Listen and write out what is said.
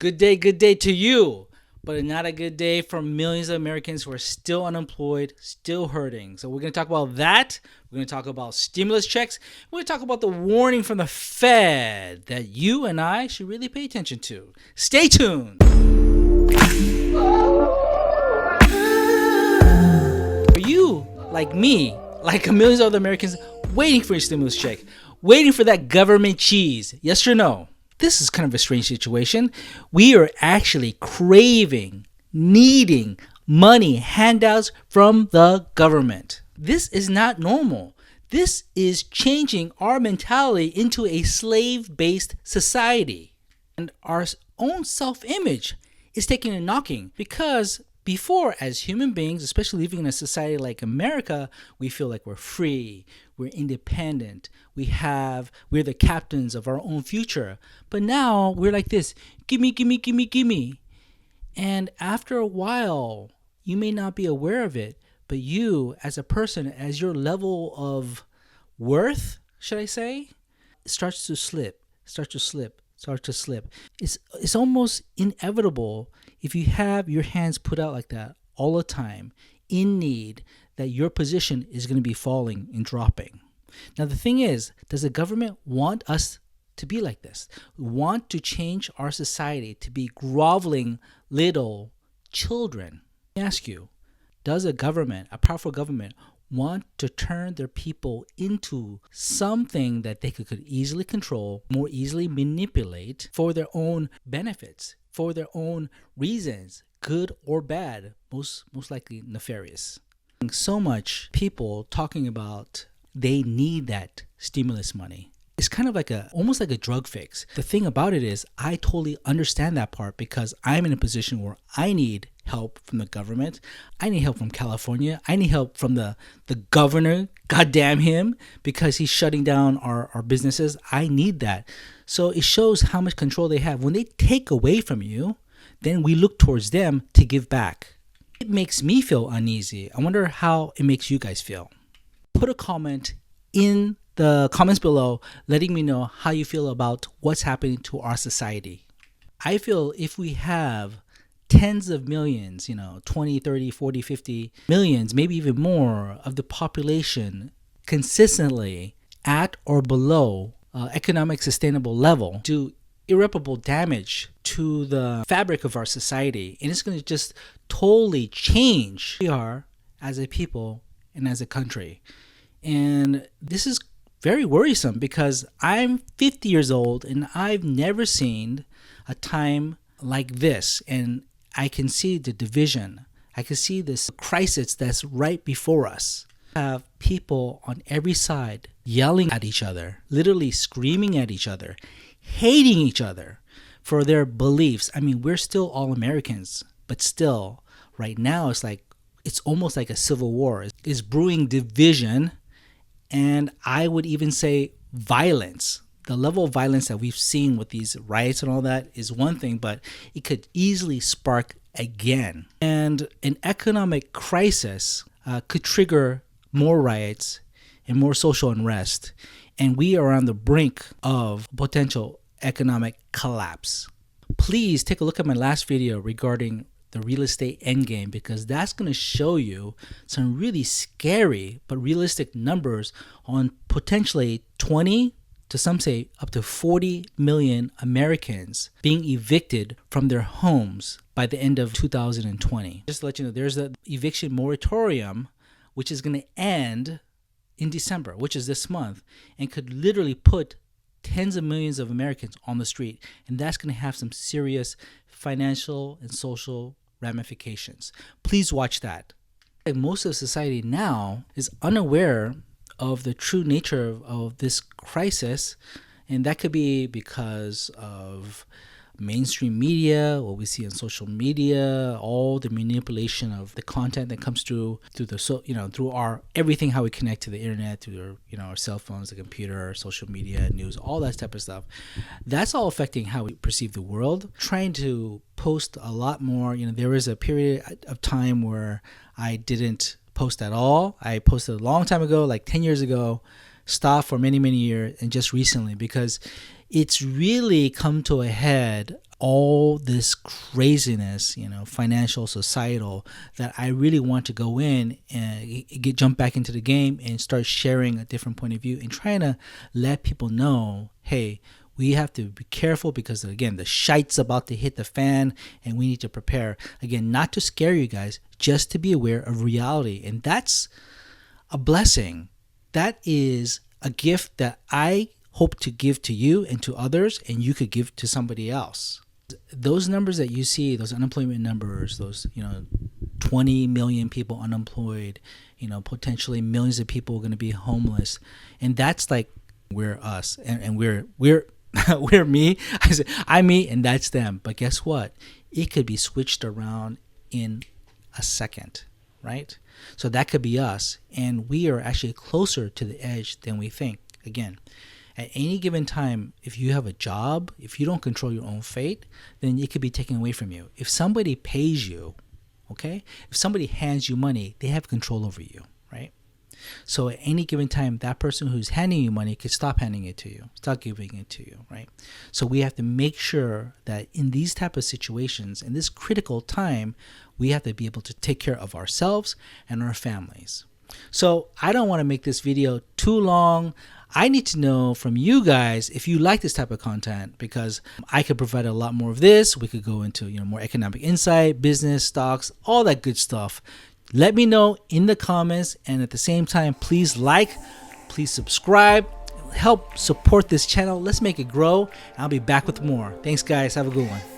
Good day to you, but not a good day for millions of Americans who are still unemployed, still hurting. So, we're going to talk about that. We're going to talk about stimulus checks. We're going to talk about the warning from the Fed that you and I should really pay attention to. Stay tuned. Are you, like me, like a millions of other Americans, waiting for a stimulus check, waiting for that government cheese? Yes or no? This is kind of a strange situation. We are actually craving, needing money handouts from the government. This is not normal. This is changing our mentality into a slave-based society. And our own self-image is taking a knocking because before, as human beings, especially living in a society like America, we feel like we're free, we're independent, we're the captains of our own future. But now we're like this, gimme, gimme, gimme, gimme. And after a while, you may not be aware of it, but you as a person, as your level of worth, should I say, starts to slip. It's almost inevitable if you have your hands put out like that all the time, in need, that your position is going to be falling and dropping. Now, the thing is, does the government want us to be like this? Want to change our society to be groveling little children? Let me ask you, does a powerful government, want to turn their people into something that they could easily control, more easily manipulate for their own benefits, for their own reasons, good or bad, most likely nefarious? So much people talking about they need that stimulus money. It's kind of like almost like a drug fix. The thing about it is, I totally understand that part because I'm in a position where I need help from the government. I need help from California. I need help from the governor, goddamn him, because he's shutting down our businesses. I need that. So it shows how much control they have. When they take away from you, then we look towards them to give back. It makes me feel uneasy. I wonder how it makes you guys feel. Put a comment in the comments below letting me know how you feel about what's happening to our society. I feel if we have tens of millions, 20, 30, 40, 50 millions, maybe even more of the population consistently at or below economic sustainable level, do irreparable damage to the fabric of our society. And it's going to just totally change who we are as a people and as a country. And this is very worrisome because I'm 50 years old and I've never seen a time like this. And I can see the division. I can see this crisis that's right before us. We have people on every side yelling at each other, literally screaming at each other, hating each other for their beliefs. I mean, we're still all Americans, but still, right now, it's almost like a civil war. It's brewing division. And I would even say violence. The level of violence that we've seen with these riots and all that is one thing, but it could easily spark again. And an economic crisis could trigger more riots and more social unrest. And we are on the brink of potential economic collapse. Please take a look at my last video regarding the real estate endgame, because that's going to show you some really scary but realistic numbers on potentially 20 to some say up to 40 million Americans being evicted from their homes by the end of 2020. Just to let you know, there's an eviction moratorium which is going to end in December, which is this month, and could literally put tens of millions of Americans on the street. And that's going to have some serious financial and social ramifications. Please watch that. Most of society now is unaware of the true nature of this crisis, and that could be because of mainstream media, what we see on social media, all the manipulation of the content that comes through through our everything, how we connect to the internet, through our cell phones, the computer, social media, news, all that type of stuff. That's all affecting how we perceive the world. Trying to post a lot more. There was a period of time where I didn't post at all. I posted a long time ago, like 10 years ago, stopped for many years, and just recently, because it's really come to a head all this craziness, financial, societal, that I really want to go in and jump back into the game and start sharing a different point of view and trying to let people know, hey, we have to be careful because, again, the shite's about to hit the fan and we need to prepare. Again, not to scare you guys, just to be aware of reality. And that's a blessing. That is a gift that I hope to give to you and to others, and you could give to somebody else. Those numbers that you see, those unemployment numbers, those 20 million people unemployed, potentially millions of people are going to be homeless, and that's like we're us, and we're we're me. I'm me, and that's them. But guess what? It could be switched around in a second, right? So that could be us, and we are actually closer to the edge than we think. Again, at any given time, if you have a job, if you don't control your own fate, then it could be taken away from you. If somebody pays you, okay? If somebody hands you money, they have control over you, right? So at any given time, that person who's handing you money could stop handing it to you, stop giving it to you, right? So we have to make sure that in these type of situations, in this critical time, we have to be able to take care of ourselves and our families. So I don't want to make this video too long. I need to know from you guys if you like this type of content, because I could provide a lot more of this. We could go into more economic insight, business, stocks, all that good stuff. Let me know in the comments, and at the same time, please please subscribe, help support this channel. Let's make it grow. I'll be back with more. Thanks guys, have a good one.